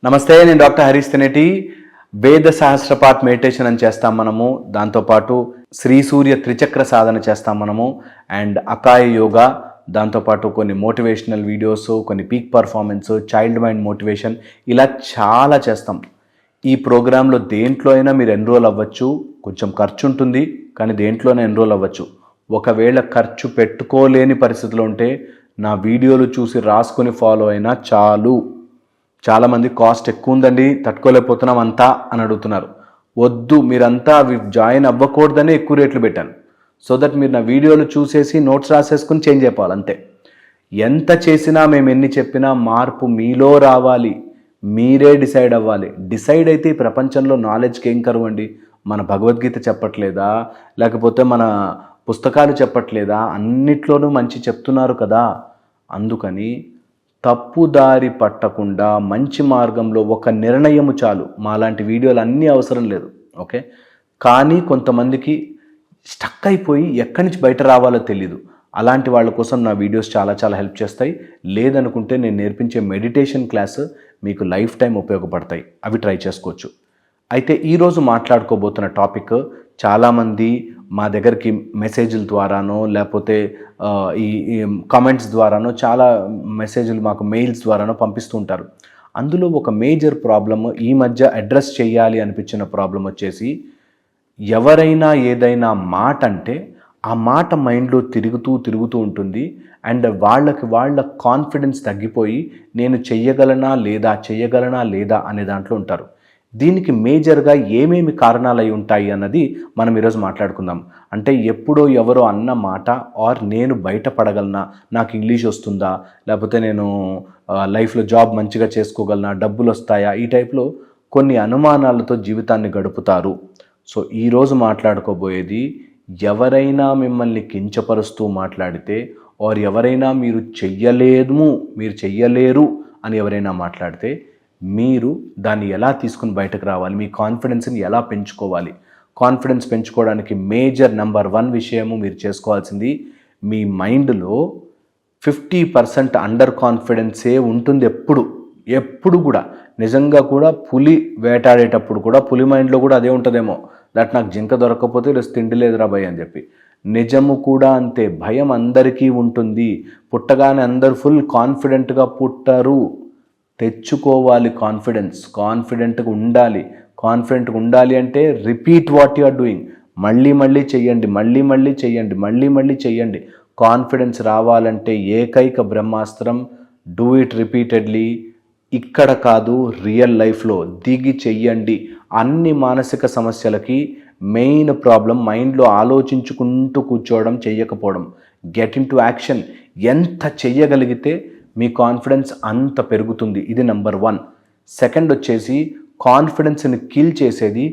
నమస్తే, నేను డాక్టర్ హరీష్ తెనేటి. వేద సహస్రపాత్ మెడిటేషన్ అని చేస్తాం మనము. దాంతోపాటు శ్రీ సూర్య త్రిచక్ర సాధన చేస్తాం మనము. అండ్ అకాయ యోగా, దాంతోపాటు కొన్ని మోటివేషనల్ వీడియోస్, కొన్ని peak performance, child mind motivation, ఇలా చాలా చేస్తాం. ఈ ప్రోగ్రాంలో దేంట్లో అయినా మీరు ఎన్రోల్ అవ్వచ్చు. కొంచెం ఖర్చు ఉంటుంది, కానీ దేంట్లోనే ఎన్రోల్ అవ్వచ్చు. ఒకవేళ ఖర్చు పెట్టుకోలేని పరిస్థితిలో ఉంటే నా వీడియోలు చూసి రాసుకొని ఫాలో అయినా చాలు. చాలామంది కాస్ట్ ఎక్కువ ఉందండి, తట్టుకోలేకపోతున్నాం అంతా అని అడుగుతున్నారు. వద్దు, మీరంతా అవి జాయిన్ అవ్వకూడదనే ఎక్కువ రేట్లు పెట్టాను. సో దట్ మీరు నా వీడియోలు చూసేసి నోట్స్ రాసేసుకుని చేంజ్ అయిపోవాలి అంతే. ఎంత చేసినా, మేము ఎన్ని చెప్పినా మార్పు మీలో రావాలి. మీరే డిసైడ్ అవ్వాలి. డిసైడ్ అయితే ఈ ప్రపంచంలో నాలెడ్జ్కి ఏం కరువు అండి? మన భగవద్గీత చెప్పట్లేదా? లేకపోతే మన పుస్తకాలు చెప్పట్లేదా? అన్నిట్లోనూ మంచి చెప్తున్నారు కదా. అందుకని తప్పుదారి పట్టకుండా మంచి మార్గంలో ఒక నిర్ణయము చాలు. మాలాంటి వీడియోలు అన్నీ అవసరం లేదు, ఓకే. కానీ కొంతమందికి స్టక్ అయిపోయి ఎక్కడి నుంచి బయట రావాలో తెలీదు. అలాంటి వాళ్ళ కోసం నా వీడియోస్ చాలా చాలా హెల్ప్ చేస్తాయి. లేదనుకుంటే నేను నేర్పించే మెడిటేషన్ క్లాస్ మీకు లైఫ్ టైం ఉపయోగపడతాయి. అవి ట్రై చేసుకోవచ్చు. అయితే ఈరోజు మాట్లాడుకోబోతున్న టాపిక్, చాలామంది మా దగ్గరికి మెసేజ్ల ద్వారానో లేకపోతే ఈ కామెంట్స్ ద్వారానో చాలా మెసేజ్లు మాకు మెయిల్స్ ద్వారానో పంపిస్తూ ఉంటారు. అందులో ఒక మేజర్ ప్రాబ్లమ్, ఈ మధ్య అడ్రస్ చేయాలి అనిపించిన ప్రాబ్లం వచ్చేసి, ఎవరైనా ఏదైనా మాట అంటే ఆ మాట మైండ్లో తిరుగుతూ ఉంటుంది. అండ్ వాళ్ళ కాన్ఫిడెన్స్ తగ్గిపోయి నేను చెయ్యగలనా లేదా అనే దాంట్లో ఉంటారు. దీనికి మేజర్గా ఏమేమి కారణాలు అయి ఉంటాయి అన్నది మనం ఈరోజు మాట్లాడుకుందాం. అంటే ఎప్పుడో ఎవరో అన్న మాట, ఆర్ నేను బయటపడగలనా, నాకు ఇంగ్లీష్ వస్తుందా, లేకపోతే నేను లైఫ్లో జాబ్ మంచిగా చేసుకోగలనా, డబ్బులు వస్తాయా, ఈ టైప్లో కొన్ని అనుమానాలతో జీవితాన్ని గడుపుతారు. సో ఈరోజు మాట్లాడుకోబోయేది, ఎవరైనా మిమ్మల్ని కించపరుస్తూ మాట్లాడితే, ఆర్ ఎవరైనా మీరు చెయ్యలేరు అని ఎవరైనా మాట్లాడితే, మీరు దాన్ని ఎలా తీసుకుని బయటకు రావాలి, మీ కాన్ఫిడెన్స్ని ఎలా పెంచుకోవాలి. కాన్ఫిడెన్స్ పెంచుకోవడానికి మేజర్ నెంబర్ 1 విషయము మీరు చేసుకోవాల్సింది, మీ మైండ్లో 50% అండర్ కాన్ఫిడెన్సే ఉంటుంది ఎప్పుడు కూడా. నిజంగా కూడా పులి వేటాడేటప్పుడు కూడా పులి మైండ్లో కూడా అదే ఉంటుందేమో, దట్ నాకు జింక దొరకకపోతే ఈరోజు తిండి లేదురా భయ్ అని చెప్పి. నిజము కూడా అంతే. భయం అందరికీ ఉంటుంది. పుట్టగానే అందరూ ఫుల్ కాన్ఫిడెంట్గా పుట్టరు. తెచ్చుకోవాలి కాన్ఫిడెంట్గా ఉండాలి అంటే repeat what you are doing. మళ్ళీ చెయ్యండి. కాన్ఫిడెన్స్ రావాలంటే ఏకైక బ్రహ్మాస్త్రం, డూ ఇట్ రిపీటెడ్లీ. ఇక్కడ కాదు, రియల్ లైఫ్లో దిగి చెయ్యండి. అన్ని మానసిక సమస్యలకి మెయిన్ ప్రాబ్లం మైండ్లో ఆలోచించుకుంటూ కూర్చోవడం, చెయ్యకపోవడం. Get into action. ఎంత చెయ్యగలిగితే మీ కాన్ఫిడెన్స్ అంత పెరుగుతుంది. ఇది నెంబర్ 1. సెకండ్ వచ్చేసి, కాన్ఫిడెన్స్ని కిల్ చేసేది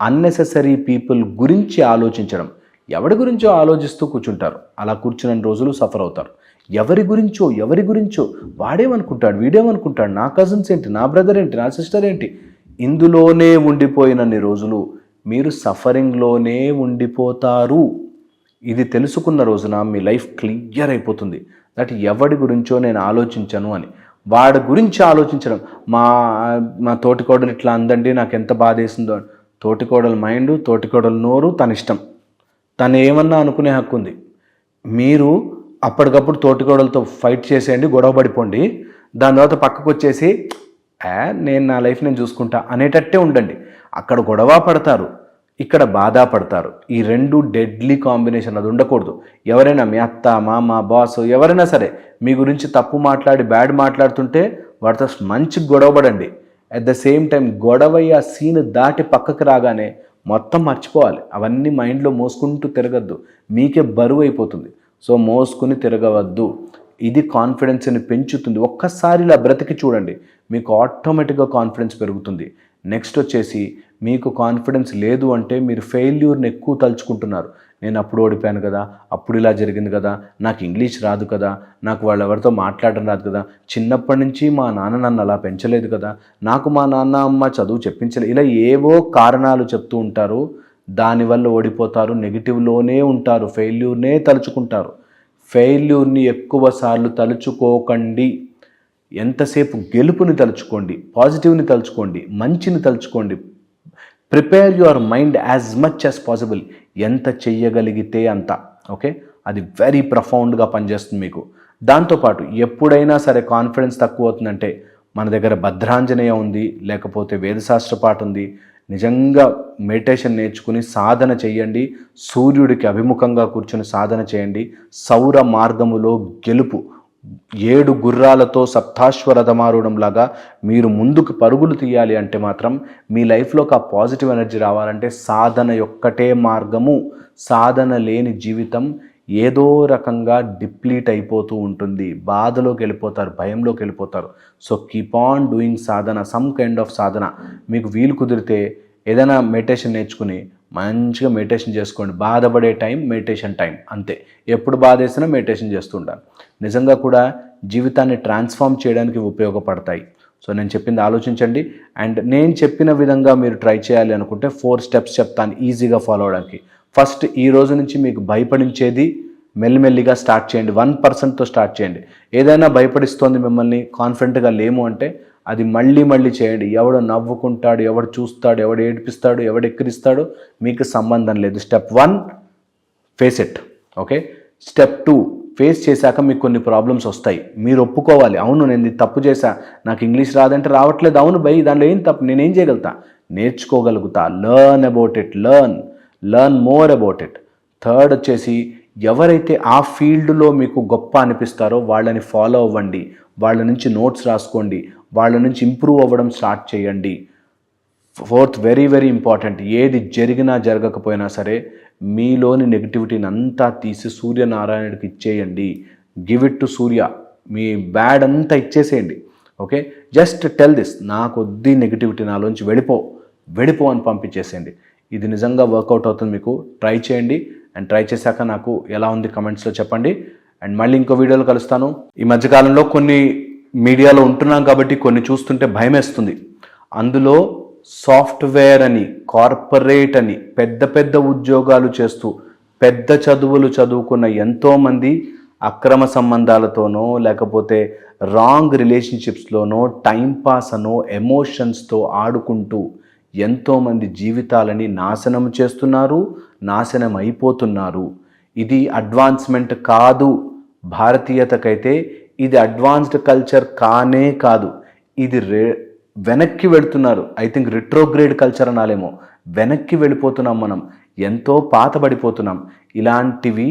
అన్నెసెసరీ పీపుల్ గురించి ఆలోచించడం. ఎవరి గురించో ఆలోచిస్తూ కూర్చుంటారు. అలా కూర్చున్న రోజులు సఫర్ అవుతారు. ఎవరి గురించో వాడేమనుకుంటాడు, వీడేమనుకుంటాడు, నా కజిన్స్ ఏంటి, నా బ్రదర్ ఏంటి, నా సిస్టర్ ఏంటి, ఇందులోనే ఉండిపోయినన్ని రోజులు మీరు సఫరింగ్లోనే ఉండిపోతారు. ఇది తెలుసుకున్న రోజున మీ లైఫ్ క్లియర్ అయిపోతుంది. దట్ ఎవడి గురించో నేను ఆలోచించను అని. వాడి గురించి ఆలోచించడం, మా తోటికోడలు ఇట్లా అందండి, నాకు ఎంత బాధ వేసిందో. తోటికోడల మైండ్, తోటికోడల నోరు తన ఇష్టం. తను ఏమన్నా అనుకునే హక్కు ఉంది. మీరు అప్పటికప్పుడు తోటికోడలతో ఫైట్ చేసేయండి, గొడవ పడిపోండి. దాని తర్వాత పక్కకు వచ్చేసి నేను నా లైఫ్ నేను చూసుకుంటా అనేటట్టే ఉండండి. అక్కడ గొడవ పడతారు, ఇక్కడ బాధపడతారు. ఈ 2 డెడ్లీ కాంబినేషన్. అది ఉండకూడదు. ఎవరైనా మీ అత్త, మామ, బాస్ ఎవరైనా సరే మీ గురించి తప్పు బ్యాడ్ మాట్లాడుతుంటే వాటితో మంచి గొడవపడండి. అట్ ద సేమ్ టైం గొడవయ్య సీన్ దాటి పక్కకు రాగానే మొత్తం మర్చిపోవాలి. అవన్నీ మైండ్లో మోసుకుంటూ తిరగద్దు, మీకే బరువు అయిపోతుంది. సో మోసుకుని తిరగవద్దు. ఇది కాన్ఫిడెన్స్ని పెంచుతుంది. ఒక్కసారి ఇలా బ్రతికి చూడండి, మీకు ఆటోమేటిక్గా కాన్ఫిడెన్స్ పెరుగుతుంది. నెక్స్ట్ వచ్చేసి, మీకు కాన్ఫిడెన్స్ లేదు అంటే మీరు ఫెయిల్యూర్ని ఎక్కువ తలుచుకుంటున్నారు. నేను అప్పుడు ఓడిపోయాను కదా, అప్పుడు ఇలా జరిగింది కదా, నాకు ఇంగ్లీష్ రాదు కదా, నాకు వాళ్ళెవరితో మాట్లాడడం రాదు కదా, చిన్నప్పటి నుంచి మా నాన్న నన్ను అలా పెంచలేదు కదా, నాకు మా నాన్న అమ్మ చదువు చెప్పించలేదు, ఇలా ఏవో కారణాలు చెప్తూ ఉంటారు. దానివల్ల ఓడిపోతారు. నెగిటివ్లోనే ఉంటారు, ఫెయిల్యూర్నే తలుచుకుంటారు. ఫెయిల్యూర్ని ఎక్కువ సార్లు తలుచుకోకండి. ఎంతసేపు గెలుపుని తలుచుకోండి, పాజిటివ్ని తలుచుకోండి, మంచిని తలుచుకోండి. Prepare your mind as much as possible. ఎంత చెయ్యగలిగితే అంత. ఓకే, అది వెరీ ప్రొఫౌండ్గా పనిచేస్తుంది మీకు. దాంతోపాటు ఎప్పుడైనా సరే కాన్ఫిడెన్స్ తక్కువ అవుతుందంటే మన దగ్గర భద్రాంజనేయ ఉంది, లేకపోతే వేదశాస్త్ర పాఠ ఉంది. నిజంగా మెడిటేషన్ నేర్చుకుని సాధన చేయండి. సూర్యుడికి అభిముఖంగా కూర్చొని సాధన చేయండి. సౌర మార్గములో గెలుపు. 7 గుర్రాలతో సప్తాశ్వరథమారూఢంలాగా మీరు ముందుకు పరుగులు తీయాలి అంటే మాత్రం మీ లైఫ్లోకి ఆ పాజిటివ్ ఎనర్జీ రావాలంటే సాధన యొక్కటే మార్గము. సాధన లేని జీవితం ఏదో రకంగా డిప్లీట్ అయిపోతూ ఉంటుంది. బాధలోకి వెళ్ళిపోతారు, భయంలోకి వెళ్ళిపోతారు. So keep on doing sadhana, some kind of sadhana. మీకు వీలు కుదిరితే ఏదైనా మెడిటేషన్ నేర్చుకుని మంచిగా మెడిటేషన్ చేసుకోండి. బాధపడే టైం మెడిటేషన్ టైం, అంతే. ఎప్పుడు బాధ వేసినా మెడిటేషన్ చేస్తూ ఉండాలి. నిజంగా కూడా జీవితాన్ని ట్రాన్స్ఫార్మ్ చేయడానికి ఉపయోగపడతాయి. సో నేను చెప్పింది ఆలోచించండి. అండ్ నేను చెప్పిన విధంగా మీరు ట్రై చేయాలి అనుకుంటే 4 స్టెప్స్ చెప్తాను ఈజీగా ఫాలో అవడానికి. ఫస్ట్, ఈ రోజు నుంచి మీకు భయపడించేది మెల్లిమెల్లిగా స్టార్ట్ చేయండి. 1%తో స్టార్ట్ చేయండి. ఏదైనా భయపడిస్తోంది మిమ్మల్ని, కాన్ఫిడెంట్గా లేము అంటే అది మళ్ళీ చేయండి. ఎవడు నవ్వుకుంటాడు, ఎవడు చూస్తాడు, ఎవడు ఏడిపిస్తాడు, ఎవడు ఎక్కిరిస్తాడు, మీకు సంబంధం లేదు. Step 1, face it. Okay. Step 2, face చేశాక మీకు కొన్ని ప్రాబ్లమ్స్ వస్తాయి. మీరు ఒప్పుకోవాలి, అవును నేను ఇది తప్పు చేశా, నాకు ఇంగ్లీష్ రాదంటే రావట్లేదు. అవును భయ్, దాంట్లో ఏం తప్పు, నేనేం చేయగలుగుతా, నేర్చుకోగలుగుతా. Learn about it, learn more about it. Third వచ్చేసి, ఎవరైతే ఆ ఫీల్డ్లో మీకు గొప్ప అనిపిస్తారో వాళ్ళని ఫాలో అవ్వండి. వాళ్ళ నుంచి నోట్స్ రాసుకోండి. వాళ్ళ నుంచి ఇంప్రూవ్ అవ్వడం స్టార్ట్ చేయండి. ఫోర్త్, వెరీ ఇంపార్టెంట్, ఏది జరిగినా జరగకపోయినా సరే మీలోని నెగిటివిటీని అంతా తీసి సూర్యనారాయణుడికి ఇచ్చేయండి. Give it to Surya. Me bad అంతా ఇచ్చేసేయండి. ఓకే, జస్ట్ టెల్ దిస్, నాకు వద్ది నెగిటివిటీ, నాలోంచి వెళ్ళిపో అని పంపించేసేయండి. ఇది నిజంగా వర్కౌట్ అవుతుంది. మీకు ట్రై చేయండి. అండ్ ట్రై చేశాక నాకు ఎలా ఉంది కమెంట్స్లో చెప్పండి. అండ్ మళ్ళీ ఇంకో వీడియోలో కలుస్తాను. ఈ మధ్యకాలంలో కొన్ని మీడియాలో ఉంటున్నాం కాబట్టి కొన్ని చూస్తుంటే భయమేస్తుంది. అందులో సాఫ్ట్వేర్ అని, కార్పొరేట్ అని, పెద్ద ఉద్యోగాలు చేస్తూ పెద్ద చదువులు చదువుకున్న ఎంతోమంది అక్రమ సంబంధాలతోనో లేకపోతే రాంగ్ రిలేషన్షిప్స్లోనో టైంపాస్ అనో ఎమోషన్స్తో ఆడుకుంటూ ఎంతోమంది జీవితాలని నాశనం చేస్తున్నారు, నాశనం అయిపోతున్నారు. ఇది అడ్వాన్స్మెంట్ కాదు. భారతీయతకైతే ఇది అడ్వాన్స్డ్ కల్చర్ కానే కాదు. ఇది వెనక్కి వెళుతున్నారు. ఐ థింక్ రిట్రోగ్రేడ్ కల్చర్ అనాలేమో. వెనక్కి వెళ్ళిపోతున్నాం మనం, ఎంతో పాతబడిపోతున్నాం. ఇలాంటివి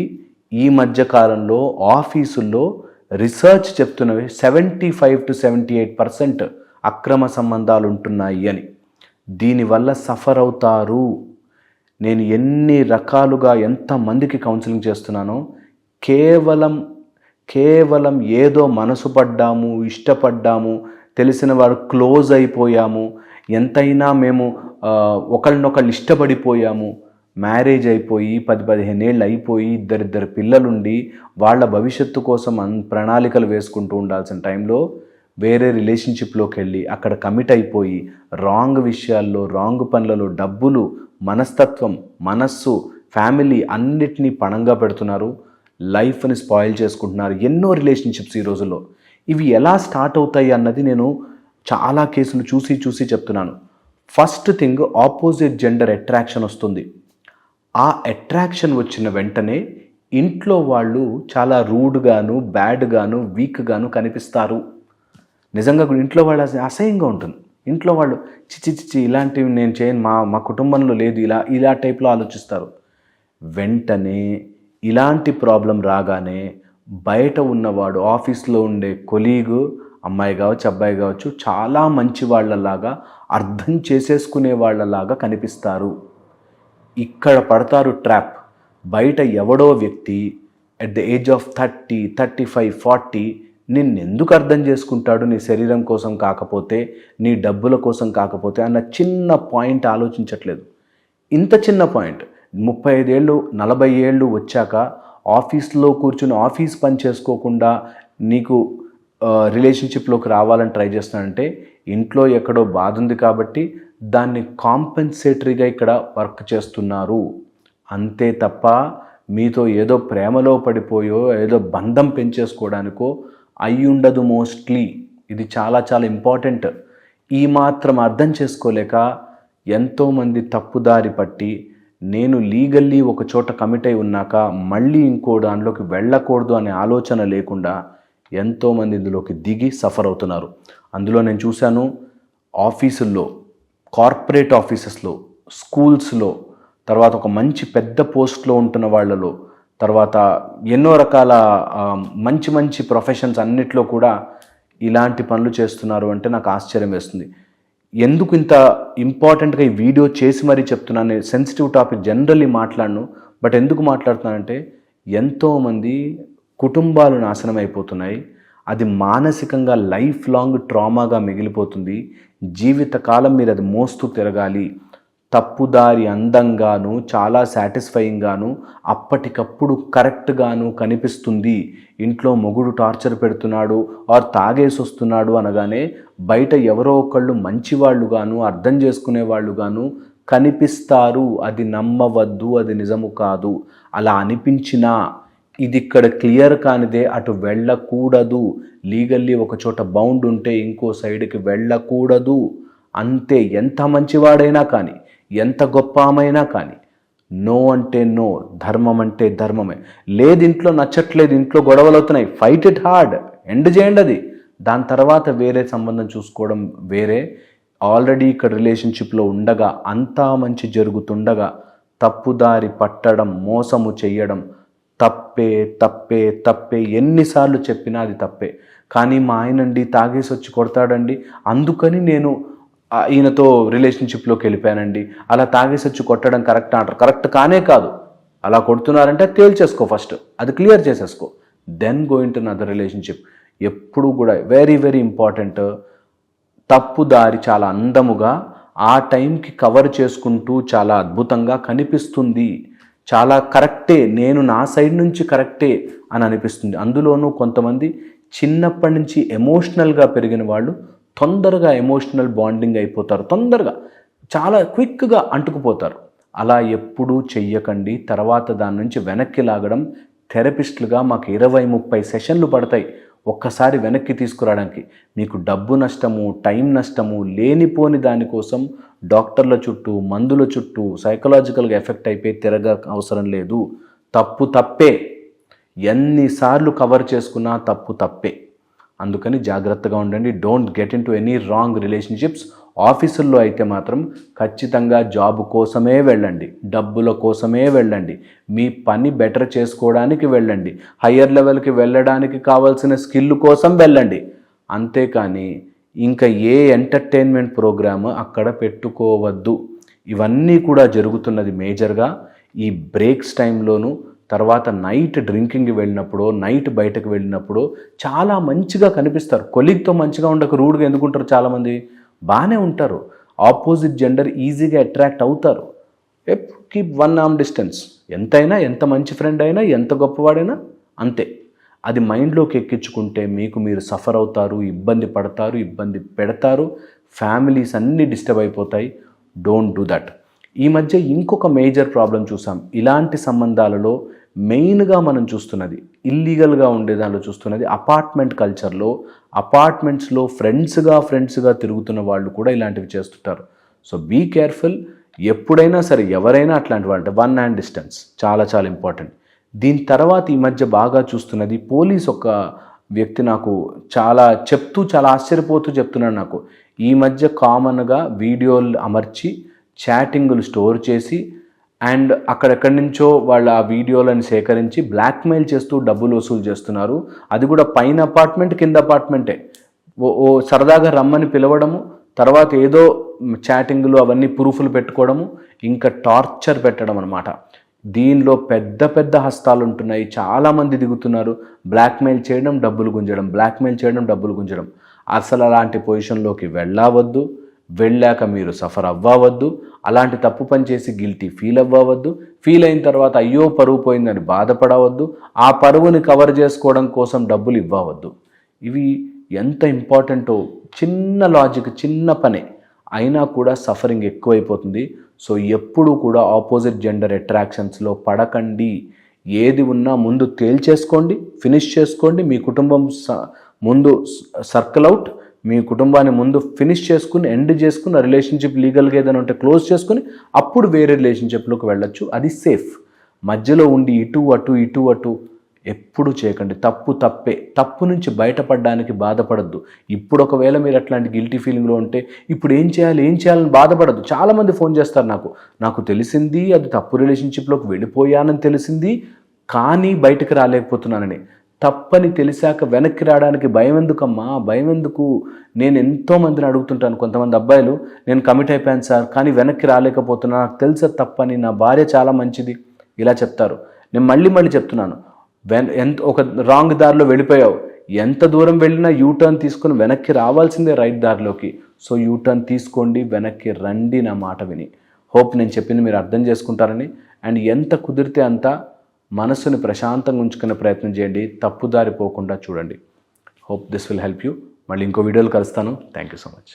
ఈ మధ్యకాలంలో ఆఫీసుల్లో రీసెర్చ్ చెప్తున్నవి 75 to 78% అక్రమ సంబంధాలు ఉంటున్నాయి అని. దీనివల్ల సఫర్ అవుతారు. నేను ఎన్ని రకాలుగా ఎంతమందికి కౌన్సిలింగ్ చేస్తున్నానో, కేవలం ఏదో మనసు పడ్డాము, ఇష్టపడ్డాము, తెలిసిన వారు క్లోజ్ అయిపోయాము, ఎంతైనా మేము ఒకళ్ళనొకళ్ళు ఇష్టపడిపోయాము, మ్యారేజ్ అయిపోయి 10-15 ఏళ్ళు అయిపోయి ఇద్దరిద్దరు పిల్లలుండి వాళ్ళ భవిష్యత్తు కోసం ప్రణాళికలు వేసుకుంటూ ఉండాల్సిన టైంలో వేరే రిలేషన్షిప్లోకి వెళ్ళి అక్కడ కమిట్ అయిపోయి రాంగ్ విషయాల్లో, రాంగ్ పనులలో డబ్బులు, మనస్తత్వం, మనస్సు, ఫ్యామిలీ అన్నిటినీ పణంగా పెడుతున్నారు. లైఫ్ని స్పాయిల్ చేసుకుంటున్నారు. ఎన్నో రిలేషన్షిప్స్ ఈ రోజుల్లో. ఇవి ఎలా స్టార్ట్ అవుతాయి అన్నది నేను చాలా కేసులు చూసి చెప్తున్నాను. First thing, opposite gender attraction వస్తుంది. ఆ అట్రాక్షన్ వచ్చిన వెంటనే ఇంట్లో వాళ్ళు చాలా రూడ్గాను, బ్యాడ్గాను, వీక్గాను కనిపిస్తారు. నిజంగా ఇంట్లో వాళ్ళు అసహ్యంగా ఉంటుంది. ఇంట్లో వాళ్ళు చిచి ఇలాంటివి నేను చేయను, మా కుటుంబంలో లేదు, ఇలా టైప్లో ఆలోచిస్తారు. వెంటనే ఇలాంటి ప్రాబ్లం రాగానే బయట ఉన్నవాడు, ఆఫీస్లో ఉండే కొలీగు, అమ్మాయి కావచ్చు, అబ్బాయి కావచ్చు, చాలా మంచి వాళ్ళలాగా, అర్థం చేసేసుకునే వాళ్ళలాగా కనిపిస్తారు. ఇక్కడ పడతారు ట్రాప్. బయట ఎవడో వ్యక్తి ఎట్ ద ఏజ్ ఆఫ్ 30, 35, 40 నిన్నెందుకు అర్థం చేసుకుంటాడు, నీ శరీరం కోసం కాకపోతే, నీ డబ్బుల కోసం కాకపోతే అన్న చిన్న పాయింట్ ఆలోచించట్లేదు. ఇంత చిన్న పాయింట్ 35 ఏళ్ళు 40 ఏళ్ళు వచ్చాక ఆఫీస్లో కూర్చుని ఆఫీస్ పని చేసుకోకుండా నీకు రిలేషన్షిప్లోకి రావాలని ట్రై చేస్తానంటే ఇంట్లో ఎక్కడో బాధ ఉంది కాబట్టి దాన్ని కాంపెన్సేటరీగా ఇక్కడ వర్క్ చేస్తున్నారు. అంతే తప్ప మీతో ఏదో ప్రేమలో పడిపోయో ఏదో బంధం పెంచేసుకోవడానికో అయి ఉండదు మోస్ట్లీ. ఇది చాలా చాలా ఇంపార్టెంట్. ఈ మాత్రం అర్థం చేసుకోలేక ఎంతోమంది తప్పుదారి పట్టి నేను లీగల్లీ ఒక చోట కమిట్ అయి ఉన్నాక మళ్ళీ ఇంకో దానిలోకి వెళ్ళకూడదు అనే ఆలోచన లేకుండా ఎంతోమంది ఇందులోకి దిగి సఫర్ అవుతున్నారు. అందులో నేను చూశాను ఆఫీసుల్లో, కార్పొరేట్ ఆఫీసెస్లో, స్కూల్స్లో, తర్వాత ఒక మంచి పెద్ద పోస్ట్లో ఉంటున్న వాళ్ళలో, తర్వాత ఎన్నో రకాల మంచి మంచి ప్రొఫెషన్స్ అన్నిట్లో కూడా ఇలాంటి పనులు చేస్తున్నారు అంటే నాకు ఆశ్చర్యం వేస్తుంది. ఎందుకు ఇంత ఇంపార్టెంట్గా ఈ వీడియో చేసి మరీ చెప్తున్నాను. సెన్సిటివ్ టాపిక్ జనరల్లీ మాట్లాడను, బట్ ఎందుకు మాట్లాడుతున్నానంటే ఎంతోమంది కుటుంబాలు నాశనం అయిపోతున్నాయి. అది మానసికంగా లైఫ్ లాంగ్ ట్రామాగా మిగిలిపోతుంది. జీవితకాలం మీరు అది మోస్తూ తిరగాలి. తప్పుదారి అందంగాను, చాలా సాటిస్ఫైయింగ్గాను, అప్పటికప్పుడు కరెక్ట్గాను కనిపిస్తుంది. ఇంట్లో మొగుడు టార్చర్ పెడుతున్నాడు ఆర్ తాగేసి వస్తున్నాడు అనగానే బయట ఎవరో ఒకళ్ళు మంచివాళ్ళుగాను, అర్థం చేసుకునేవాళ్ళుగాను కనిపిస్తారు. అది నమ్మవద్దు, అది నిజము కాదు. అలా అనిపించినా ఇది ఇక్కడ క్లియర్ కానిదే, అటు వెళ్ళకూడదు. లీగల్లీ ఒక చోట బౌండ్ ఉంటే ఇంకో సైడ్కి వెళ్ళకూడదు. అంతే. ఎంత మంచివాడైనా కానీ, ఎంత గొప్ప ఆమైనా కానీ, నో అంటే నో, ధర్మం అంటే ధర్మమే. లేదు ఇంట్లో నచ్చట్లేదు, ఇంట్లో గొడవలు అవుతున్నాయి, ఫైట్ ఇట్ హార్డ్, ఎండ్ చేయండి అది. దాని తర్వాత వేరే సంబంధం చూసుకోవడం వేరే. ఆల్రెడీ ఇక్కడ రిలేషన్షిప్లో ఉండగా, అంతా మంచి జరుగుతుండగా తప్పుదారి పట్టడం, మోసము చెయ్యడం తప్పే తప్పే తప్పే. ఎన్నిసార్లు చెప్పినా అది తప్పే. కానీ మా ఆయనండి తాగేసి వచ్చి కొడతాడండి, అందుకని నేను ఈయనతో రిలేషన్షిప్లోకి వెళ్ళిపోయానండి, అలా తాగేసి వచ్చి కొట్టడం కరెక్ట్ అంటారు. కరెక్ట్ కానే కాదు. అలా కొడుతున్నారంటే తేల్చేసుకో, ఫస్ట్ అది క్లియర్ చేసేసుకో, then go into other relationship. ఎప్పుడు కూడా వెరీ వెరీ ఇంపార్టెంట్. తప్పుదారి చాలా అందముగా ఆ టైంకి కవర్ చేసుకుంటూ చాలా అద్భుతంగా కనిపిస్తుంది. చాలా కరెక్టే, నేను నా సైడ్ నుంచి కరెక్టే అని అనిపిస్తుంది. అందులోనూ కొంతమంది చిన్నప్పటి నుంచి ఎమోషనల్గా పెరిగిన వాళ్ళు తొందరగా ఎమోషనల్ బాండింగ్ అయిపోతారు, తొందరగా చాలా క్విక్గా అంటుకుపోతారు. అలా ఎప్పుడూ చెయ్యకండి. తర్వాత దాని నుంచి వెనక్కి లాగడం, థెరపిస్టులుగా మాకు 20-30 సెషన్లు పడతాయి ఒక్కసారి వెనక్కి తీసుకురావడానికి. మీకు డబ్బు నష్టము, టైం నష్టము, లేనిపోని దానికోసం డాక్టర్ల చుట్టూ, మందుల చుట్టూ సైకలాజికల్గా ఎఫెక్ట్ అయిపోయి తిరగ అవసరం లేదు. తప్పు తప్పే. ఎన్నిసార్లు కవర్ చేసుకున్నా తప్పు తప్పే. అందుకని జాగ్రత్తగా ఉండండి. Don't get in to any wrong relationships. ఆఫీసుల్లో అయితే మాత్రం ఖచ్చితంగా జాబ్ కోసమే వెళ్ళండి, డబ్బుల కోసమే వెళ్ళండి, మీ పని బెటర్ చేసుకోవడానికి వెళ్ళండి, హయ్యర్ లెవెల్కి వెళ్ళడానికి కావాల్సిన స్కిల్ కోసం వెళ్ళండి. అంతేకాని ఇంకా ఏ ఎంటర్టైన్మెంట్ ప్రోగ్రామ్ అక్కడ పెట్టుకోవద్దు. ఇవన్నీ కూడా జరుగుతున్నది మేజర్గా ఈ బ్రేక్స్ టైంలోనూ. తర్వాత నైట్ డ్రింకింగ్కి వెళ్ళినప్పుడు, నైట్ బయటకు వెళ్ళినప్పుడు చాలా మంచిగా కనిపిస్తారు. కొలీగ్తో మంచిగా ఉండక రూడ్గా ఎందుకుంటారు చాలామంది? బాగానే ఉంటారు. ఆపోజిట్ జెండర్ ఈజీగా అట్రాక్ట్ అవుతారు. Keep 1 arm distance. ఎంతైనా, ఎంత మంచి ఫ్రెండ్ అయినా, ఎంత గొప్పవాడైనా అంతే. అది మైండ్లోకి ఎక్కించుకుంటే మీకు మీరు సఫర్ అవుతారు, ఇబ్బంది పడతారు, ఇబ్బంది పెడతారు, ఫ్యామిలీస్ అన్నీ డిస్టర్బ్ అయిపోతాయి. Don't do that. ఈ మధ్య ఇంకొక మేజర్ ప్రాబ్లం చూసాం. ఇలాంటి సంబంధాలలో మెయిన్గా మనం చూస్తున్నది, ఇల్లీగల్గా ఉండే దానిలో చూస్తున్నది అపార్ట్మెంట్ కల్చర్లో. అపార్ట్మెంట్స్లో ఫ్రెండ్స్గా తిరుగుతున్న వాళ్ళు కూడా ఇలాంటివి చేస్తుంటారు. So be careful. ఎప్పుడైనా సరే ఎవరైనా అట్లాంటి వాళ్ళు 1 hand distance చాలా చాలా ఇంపార్టెంట్. దీని తర్వాత ఈ మధ్య బాగా చూస్తున్నది, పోలీస్ ఒక వ్యక్తి నాకు చాలా చెప్తూ చాలా ఆశ్చర్యపోతూ చెప్తున్నాడు. నాకు ఈ మధ్య కామన్గా వీడియోలు అమర్చి చాటింగులు స్టోర్ చేసి అండ్ అక్కడెక్కడి నుంచో వాళ్ళు ఆ వీడియోలను సేకరించి బ్లాక్మెయిల్ చేస్తూ డబ్బులు వసూలు చేస్తున్నారు. అది కూడా పైన అపార్ట్మెంట్, కింద అపార్ట్మెంటే. ఓ సరదాగా రమ్మని పిలవడము, తర్వాత ఏదో చాటింగ్లు అవన్నీ ప్రూఫ్లు పెట్టుకోవడము, ఇంకా టార్చర్ పెట్టడం అనమాట. దీనిలో పెద్ద పెద్ద హస్తాలు ఉంటున్నాయి. చాలామంది దిగుతున్నారు. బ్లాక్మెయిల్ చేయడం, డబ్బులు గుంజడం, బ్లాక్మెయిల్ చేయడం, డబ్బులు గుంజడం. అసలు అలాంటి పొజిషన్లోకి వెళ్ళవద్దు. వెళ్ళాక మీరు సఫర్ అవ్వవద్దు. అలాంటి తప్పు పని చేసి గిల్టీ ఫీల్ అవ్వవద్దు. ఫీల్ అయిన తర్వాత అయ్యో పరువు పోయిందని బాధపడవద్దు. ఆ పరువుని కవర్ చేసుకోవడం కోసం డబ్బులు ఇవ్వవద్దు. ఇవి ఎంత ఇంపార్టెంటో. చిన్న లాజిక్, చిన్న పనే అయినా కూడా సఫరింగ్ ఎక్కువైపోతుంది. సో ఎప్పుడూ కూడా ఆపోజిట్ జెండర్ అట్రాక్షన్స్లో పడకండి. ఏది ఉన్నా ముందు తేల్చేసుకోండి, ఫినిష్ చేసుకోండి. మీ కుటుంబం ముందు సర్కిల్ అవుట్, మీ కుటుంబాన్ని ముందు ఫినిష్ చేసుకుని ఎండ్ చేసుకుని, రిలేషన్షిప్ లీగల్గా ఏదైనా ఉంటే క్లోజ్ చేసుకుని అప్పుడు వేరే రిలేషన్షిప్లోకి వెళ్ళొచ్చు. అది సేఫ్. మధ్యలో ఉండి ఇటు అటు ఎప్పుడు చేయకండి. తప్పే. తప్పు నుంచి బయటపడడానికి బాధపడద్దు. ఇప్పుడు ఒకవేళ మీరు అట్లాంటి గిల్టీ ఫీలింగ్లో ఉంటే ఇప్పుడు ఏం చేయాలని బాధపడద్దు. చాలామంది ఫోన్ చేస్తారు నాకు తెలిసింది, అది తప్పు రిలేషన్షిప్లోకి వెళ్ళిపోయానని తెలిసింది, కానీ బయటకు రాలేకపోతున్నానని. తప్పని తెలిసాక వెనక్కి రావడానికి భయం ఎందుకమ్మా? భయం ఎందుకు? నేను ఎంతోమందిని అడుగుతుంటాను. కొంతమంది అబ్బాయిలు, నేను కమిట్ అయిపోయాను సార్, కానీ వెనక్కి రాలేకపోతున్నా, నాకు తెలుసా తప్పని, నా భార్య చాలా మంచిది, ఇలా చెప్తారు. నేను మళ్ళీ చెప్తున్నాను, ఒక రాంగ్ దారిలో వెళ్ళిపోయావు, ఎంత దూరం వెళ్ళినా యూటర్న్ తీసుకొని వెనక్కి రావాల్సిందే రైట్ దారిలోకి. సో యూటర్న్ తీసుకోండి, వెనక్కి రండి, నా మాట విని. హోప్ నేను చెప్పింది మీరు అర్థం చేసుకుంటారని. అండ్ ఎంత కుదిరితే అంత మనసుని ప్రశాంతంగా ఉంచుకునే ప్రయత్నం చేయండి. తప్పుదారి పోకుండా చూడండి. Hope this will help you. మళ్ళీ ఇంకో వీడియోలో కలుస్తాను. Thank you so much.